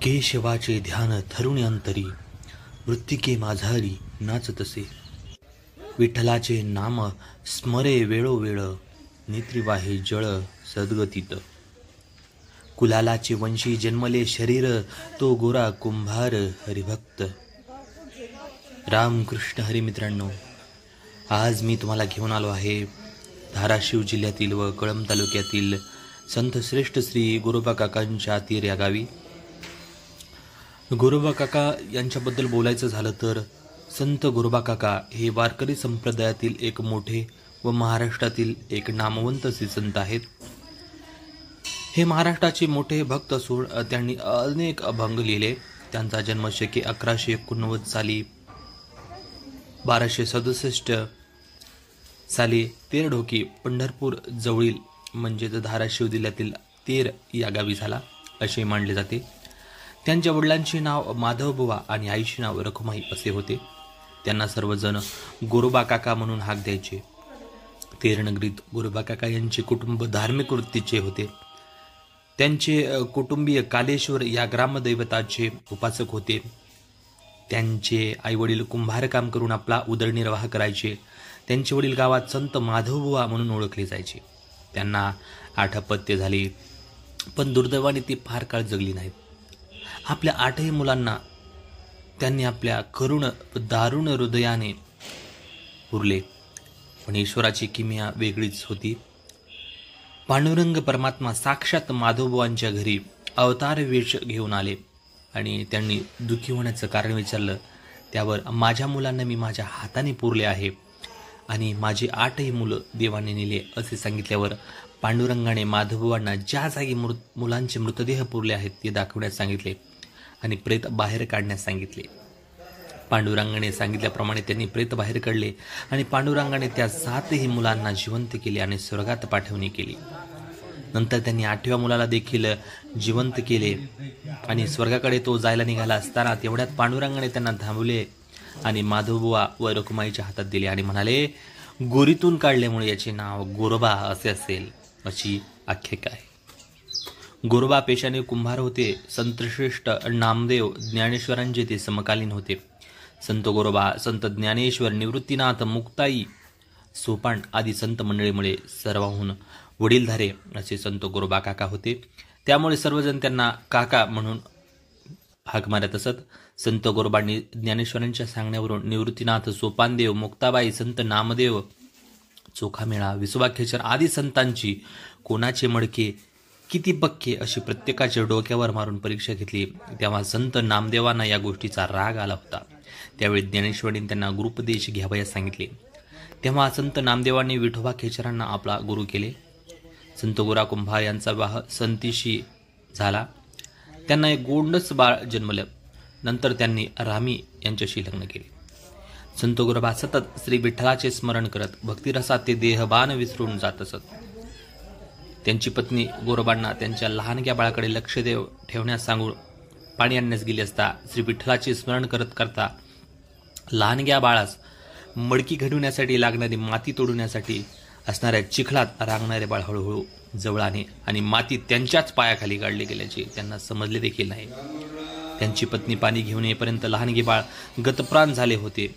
केशवाचे ध्यान थरुणी अंतरी, मृत्तिके माझारी नाचतसे. विठ्ठलाचे नाम स्मरे वेळोवेळ, नेत्रिवाहे जळ सद्गतीत. कुलालाचे वंशी जन्मले शरीर, तो गोरा कुंभार हरिभक्त. रामकृष्ण हरी. मित्रांनो, आज मी तुम्हाला घेऊन आलो आहे धाराशिव जिल्ह्यातील व कळंब तालुक्यातील संत श्रेष्ठ श्री गोरोबा काकांच्या तीर या गावी. गोरोबा काका यांच्याबद्दल बोलायचं झालं तर संत गोरोबा काका हे वारकरी संप्रदायातील एक मोठे व महाराष्ट्रातील एक नामवंत श्री संत आहेत. हे महाराष्ट्राचे मोठे भक्त असून त्यांनी अनेक अभंग लिहिले. त्यांचा जन्म शके 1189 साली 1267 साली तेरढोकी पंढरपूर जवळील म्हणजेच धाराशिव जिल्ह्यातील तेर या गावी झाला असे मानले जाते. त्यांच्या वडिलांचे नाव माधवबुवा आणि आईचे नाव रखुमाई असे होते. त्यांना सर्वजण गोरोबा काका म्हणून हाक द्यायचे. तेरनगरीत गोरोबा काका यांचे कुटुंब धार्मिक वृत्तीचे होते. त्यांचे कुटुंबीय कालेश्वर या ग्रामदैवताचे उपासक होते. त्यांचे आईवडील कुंभारकाम करून आपला उदरनिर्वाह करायचे. त्यांचे वडील गावात संत माधवबुवा म्हणून ओळखले जायचे. त्यांना 8 अपत्ये झाली, पण दुर्दैवाने ती फार काळ जगली नाहीत. आपल्या 8ही मुलांना त्यांनी आपल्या करुण व दारुण हृदयाने पुरले. पण ईश्वराची किमया वेगळीच होती. पांडुरंग परमात्मा साक्षात माधवबुवांच्या घरी अवतार वेश घेऊन आले आणि त्यांनी दुःखी होण्याचं कारण विचारलं. त्यावर माझ्या मुलांना मी माझ्या हाताने पुरले आहे आणि माझी 8ही मुलं देवाने नेले असे सांगितल्यावर पांडुरंगाने माधवबुवांना ज्या जागी मुलांचे मृतदेह पुरले आहेत ते दाखवण्यास सांगितले आणि प्रेत बाहेर काढण्यास सांगितले. पांडुरंगाने सांगितल्याप्रमाणे त्यांनी प्रेत बाहेर काढले आणि पांडुरंगाने त्या 7ही मुलांना जिवंत केले आणि स्वर्गात पाठवणी केली. नंतर त्यांनी 8व्या मुलाला देखील जिवंत केले आणि स्वर्गाकडे तो जायला निघाला असताना तेवढ्यात पांडुरंगाने त्यांना थांबवले आणि माधवबुवा व रखुमाईच्या हातात दिले आणि म्हणाले, गोरीतून काढल्यामुळे याचे नाव गोरोबा असे असेल अशी आख्यायिका आहे. गोरोबा पेशाने कुंभार होते. संतश्रेष्ठ नामदेव ज्ञानेश्वरांचे ते समकालीन होते. संत गोरोबा, संत ज्ञानेश्वर, निवृत्तीनाथ, मुक्ताई, सोपान आदी संत मंडळीमुळे सर्वाहून वडीलधारे असे संत गोरोबा काका होते. त्यामुळे सर्वजण त्यांना काका म्हणून हाक मारत असत. संत गोरोबांनी ज्ञानेश्वरांच्या सांगण्यावरून निवृत्तीनाथ, सोपानदेव, मुक्ताबाई, संत नामदेव, चोखामेळा, विसोबाखेचर आदी संतांची कोणाचे मडके किती पक्के अशी प्रत्येकाच्या डोक्यावर मारून परीक्षा घेतली. तेव्हा संत नामदेवांना या गोष्टीचा राग आला होता. त्यावेळी ज्ञानेश्वरांनी त्यांना गुरुपदेश घ्यावयास सांगितले. तेव्हा संत नामदेवांनी विठोबा खेचरांना आपला गुरु केले. संत गोरा कुंभार यांचा विवाह संतीशी झाला. त्यांना एक गोंडस बाळ जन्मलं. नंतर त्यांनी रामी यांच्याशी लग्न केले. संत गोरोबा सतत श्री विठ्ठलाचे स्मरण करत भक्तिरसात ते देहबान विसरून जात असत. त्यांची पत्नी गोरोबांना त्यांच्या लहानग्या बाळाकडे लक्ष ठेवण्यास सांगून पाणी आणण्यास गेली असता श्री विठ्ठलाचे स्मरण करत करता लहानग्या बाळास मडकी घडवण्यासाठी लागणारी माती तोडण्यासाठी असणाऱ्या चिखलात रांगणारे बाळ हळूहळू जवळ आले आणि माती त्यांच्याच पायाखाली गाडले गेल्याचे त्यांना समजले देखील नाही. त्यांची पत्नी पाणी घेऊन येईपर्यंत लहानगे बाळ गतप्राण झाले होते.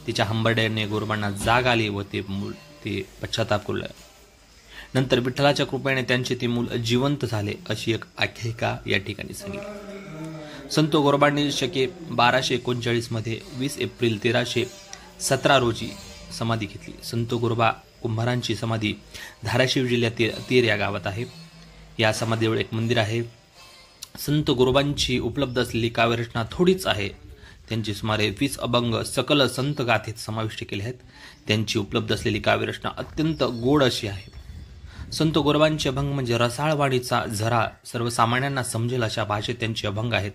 तिच्या हंबरड्याने गोरोबांना जाग आली व ते पश्चाताप करू लागले. नंतर विठ्ठलाच्या कृपेने त्यांचे ते मूल जिवंत झाले अशी एक आख्यायिका या ठिकाणी सांगितली. संत गोरोबांनी शके 1239 मध्ये 20 एप्रिल 1317 रोजी समाधी घेतली. संत गोरोबा कुंभारांची समाधी धाराशिव जिल्ह्यातील तेर या गावात आहे. या समाधीजवळ एक मंदिर आहे. संत गोरोबांची उपलब्ध असलेली काव्यरचना थोडीच आहे. त्यांची सुमारे 20 अभंग सकल संत गाथेत समाविष्ट केले आहेत. त्यांची उपलब्ध असलेली काव्यरचना अत्यंत गोड अशी आहे. संत गोरोबांचे अभंग म्हणजे रसाळ वाणीचा झरा, सर्वसामान्यांना समजेल अशा भाषेत त्यांचे अभंग आहेत.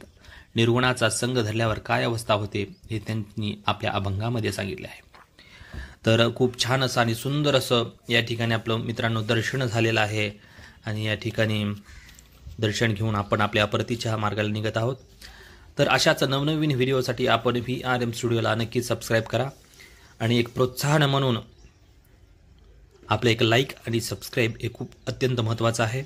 निर्गुणाचा संग धरल्यावर काय अवस्था होते हे त्यांनी आपल्या अभंगामध्ये सांगितले आहे. तर खूप छान असं आणि सुंदर असं या ठिकाणी आपलं मित्रांनो दर्शन झालेलं आहे आणि या ठिकाणी दर्शन घेऊन आपण आपल्या परतीच्या मार्गाला निघत आहोत. तर अशाच नवनवीन व्हिडिओसाठी आपण VRM स्टुडिओला नक्की सबस्क्राईब करा आणि एक प्रोत्साहन म्हणून आपलं एक लाईक आणि सबस्क्राईब हे खूप अत्यंत महत्त्वाचं आहे.